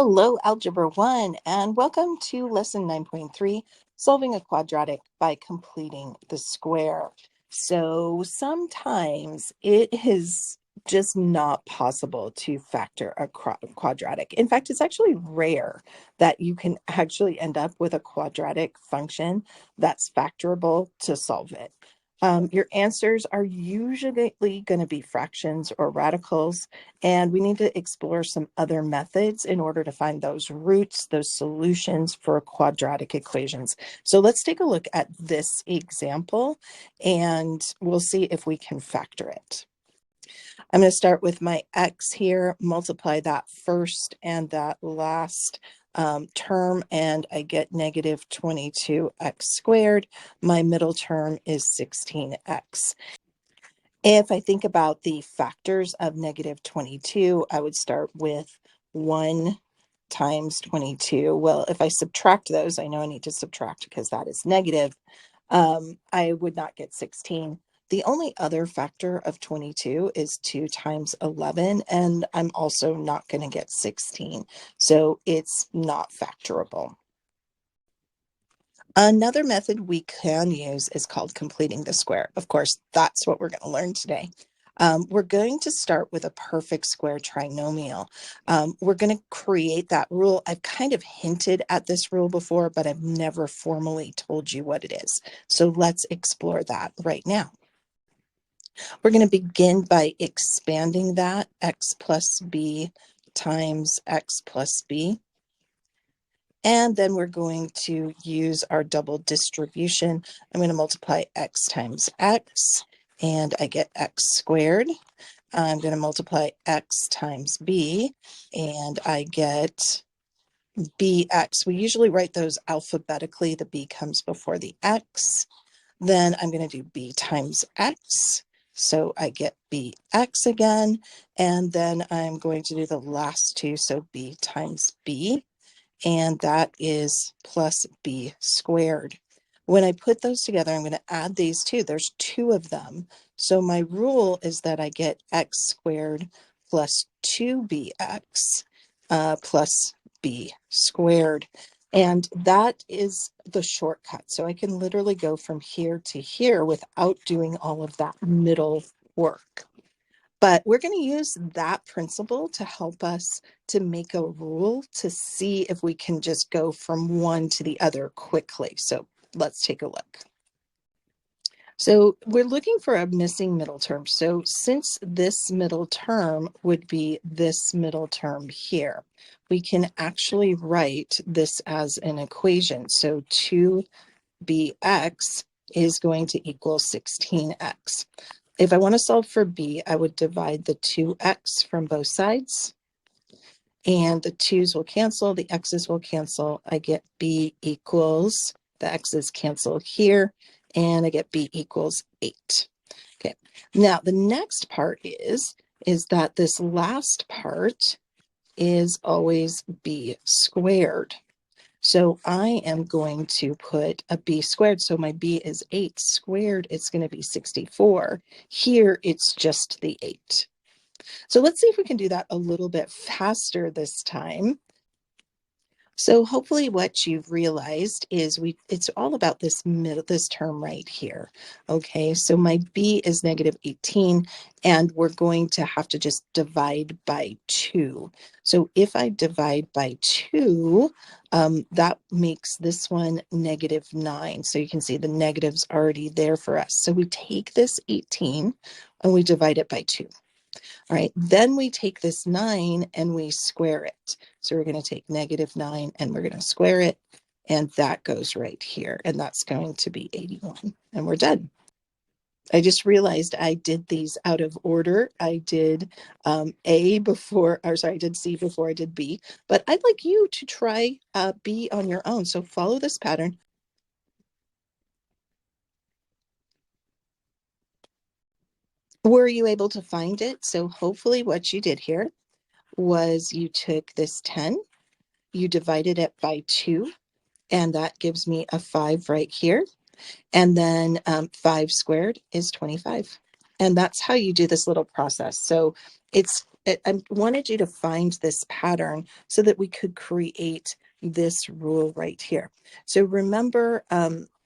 Hello, Algebra 1, and welcome to Lesson 9.3, Solving a Quadratic by Completing the Square. So sometimes it is just not possible to factor a quadratic. In fact, it's actually rare that you can actually end up with a quadratic function that's factorable to solve it. Your answers are usually going to be fractions or radicals, and we need to explore some other methods in order to find those roots, those solutions for quadratic equations. So let's take a look at this example, and we'll see if we can factor it. I'm going to start with my x here, multiply that first and that last term, and I get negative 22x squared. My middle term is 16x. If I think about the factors of negative 22, I would start with 1 times 22. Well, if I subtract those, I know I need to subtract because that is negative. I would not get 16. The only other factor of 22 is 2 times 11, and I'm also not going to get 16. So it's not factorable. Another method we can use is called completing the square. Of course, that's what we're going to learn today. We're going to start with a perfect square trinomial. We're going to create that rule. I've kind of hinted at this rule before, but I've never formally told you what it is. So let's explore that right now. We're going to begin by expanding that x plus b times x plus b. And then we're going to use our double distribution. I'm going to multiply x times x, and I get x squared. I'm going to multiply x times b, and I get bx. We usually write those alphabetically. The b comes before the x. Then I'm going to do b times x. So I get bx again. And then I'm going to do the last two. So b times b. And that is plus b squared. When I put those together, I'm going to add these two. There's two of them. So my rule is that I get x squared plus 2bx plus b squared. And that is the shortcut. So I can literally go from here to here without doing all of that middle work. But we're going to use that principle to help us to make a rule to see if we can just go from one to the other quickly. So let's take a look. So we're looking for a missing middle term. So since this middle term would be this middle term here, we can actually write this as an equation. So 2bx is going to equal 16x. If I want to solve for b, I would divide the 2x from both sides, and the 2's will cancel, the x's will cancel. I get b equals, the x's cancel here, and I get b equals 8. Okay, now the next part is that this last part is always b squared. So I am going to put a b squared. So my b is 8 squared. It's going to be 64. Here, it's just the 8. So let's see if we can do that a little bit faster this time. So hopefully what you've realized is it's all about this term right here. Okay, so my b is negative 18, and we're going to have to just divide by 2. So if I divide by 2, that makes this one negative 9. So you can see the negative's already there for us. So we take this 18 and we divide it by 2. All right, then we take this 9 and we square it. So we're going to take negative 9 and we're going to square it, and that goes right here, and that's going to be 81, and we're done. I just realized I did these out of order. I did I did C before I did B, but I'd like you to try B on your own. So follow this pattern. Were you able to find it? So hopefully what you did here was you took this 10, you divided it by 2, and that gives me a 5 right here. And then 5 squared is 25. And that's how you do this little process. So it's I wanted you to find this pattern so that we could create this rule right here. So remember,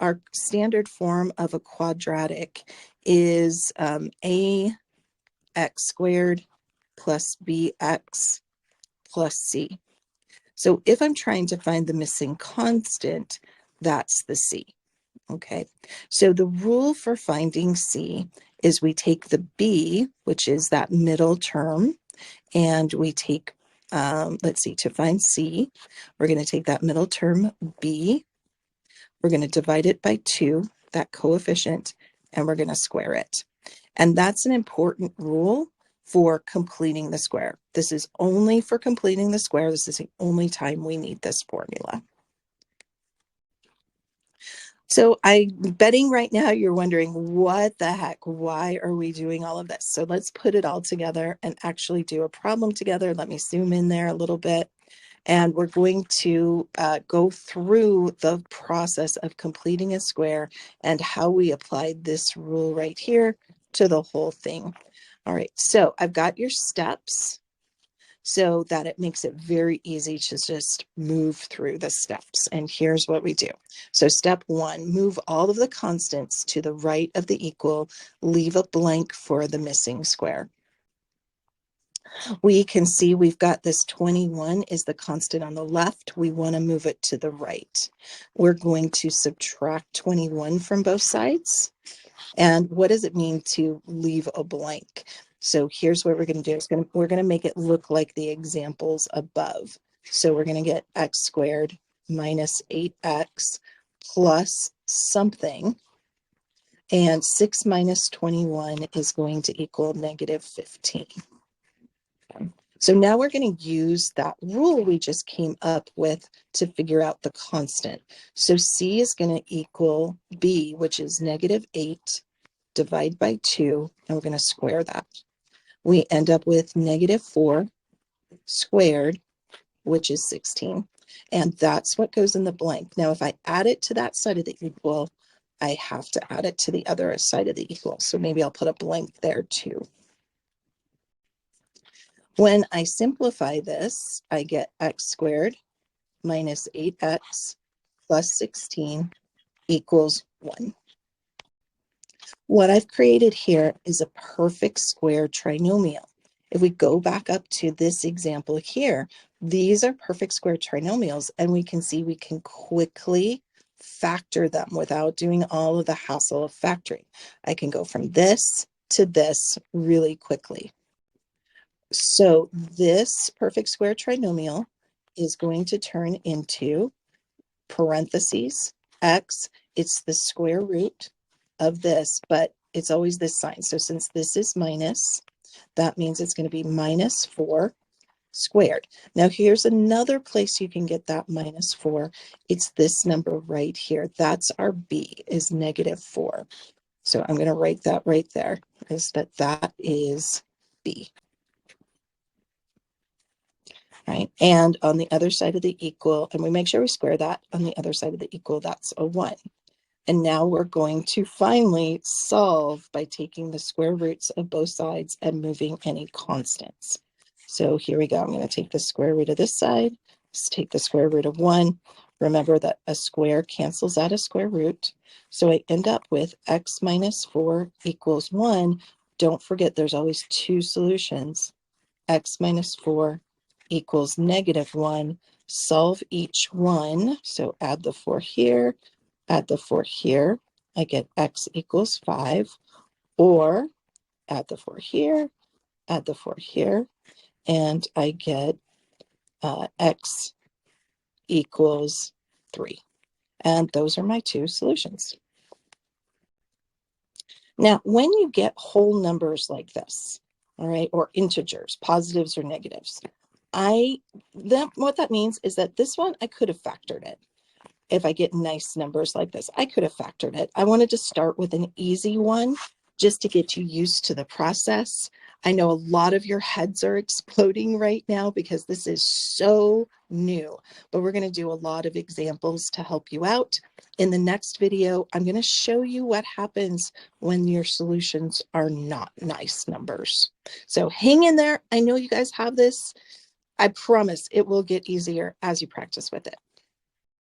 our standard form of a quadratic is ax squared plus bx plus c. So if I'm trying to find the missing constant, that's the c. Okay, so the rule for finding c is we take the b, which is that middle term, and we take, let's see, to find c, we're going to take that middle term b, we're going to divide it by 2, that coefficient, and we're going to square it. And that's an important rule for completing the square. This is only for completing the square. This is the only time we need this formula. So I'm betting right now you're wondering, what the heck? Why are we doing all of this? So let's put it all together and actually do a problem together. Let me zoom in there a little bit. And we're going to go through the process of completing a square and how we applied this rule right here to the whole thing. All right, so I've got your steps so that it makes it very easy to just move through the steps. And here's what we do. So step 1, move all of the constants to the right of the equal, leave a blank for the missing square. We can see we've got this 21 is the constant on the left. We want to move it to the right. We're going to subtract 21 from both sides. And what does it mean to leave a blank? So here's what we're going to do. We're going to make it look like the examples above. So we're going to get x squared minus 8x plus something. And 6 minus 21 is going to equal negative 15. So now we're going to use that rule we just came up with to figure out the constant. So C is going to equal B, which is negative 8, divide by 2, and we're going to square that. We end up with negative 4 squared, which is 16. And that's what goes in the blank. Now, if I add it to that side of the equal, I have to add it to the other side of the equal. So maybe I'll put a blank there too. When I simplify this, I get x squared minus 8x plus 16 equals 1. What I've created here is a perfect square trinomial. If we go back up to this example here, these are perfect square trinomials, and we can see we can quickly factor them without doing all of the hassle of factoring. I can go from this to this really quickly. So this perfect square trinomial is going to turn into parentheses x. It's the square root of this, but it's always this sign. So since this is minus, that means it's going to be minus 4 squared. Now here's another place you can get that minus 4. It's this number right here. That's our b, is negative 4. So I'm going to write that right there, is that is b. Right? And on the other side of the equal, and we make sure we square that, on the other side of the equal, that's a 1. And now we're going to finally solve by taking the square roots of both sides and moving any constants. So here we go. I'm going to take the square root of this side, just take the square root of 1. Remember that a square cancels out a square root. So I end up with x minus 4 equals 1. Don't forget there's always 2 solutions. X minus 4 equals negative 1. Solve each one. So add the 4 here, add the 4 here. I get x equals 5. Or add the 4 here, add the 4 here, and I get x equals 3. And those are my 2 solutions. Now, when you get whole numbers like this, all right, or integers, positives or negatives, what that means is that this one, I could have factored it. If I get nice numbers like this, I could have factored it. I wanted to start with an easy one just to get you used to the process. I know a lot of your heads are exploding right now because this is so new, but we're going to do a lot of examples to help you out. In the next video, I'm going to show you what happens when your solutions are not nice numbers. So hang in there. I know you guys have this. I promise it will get easier as you practice with it.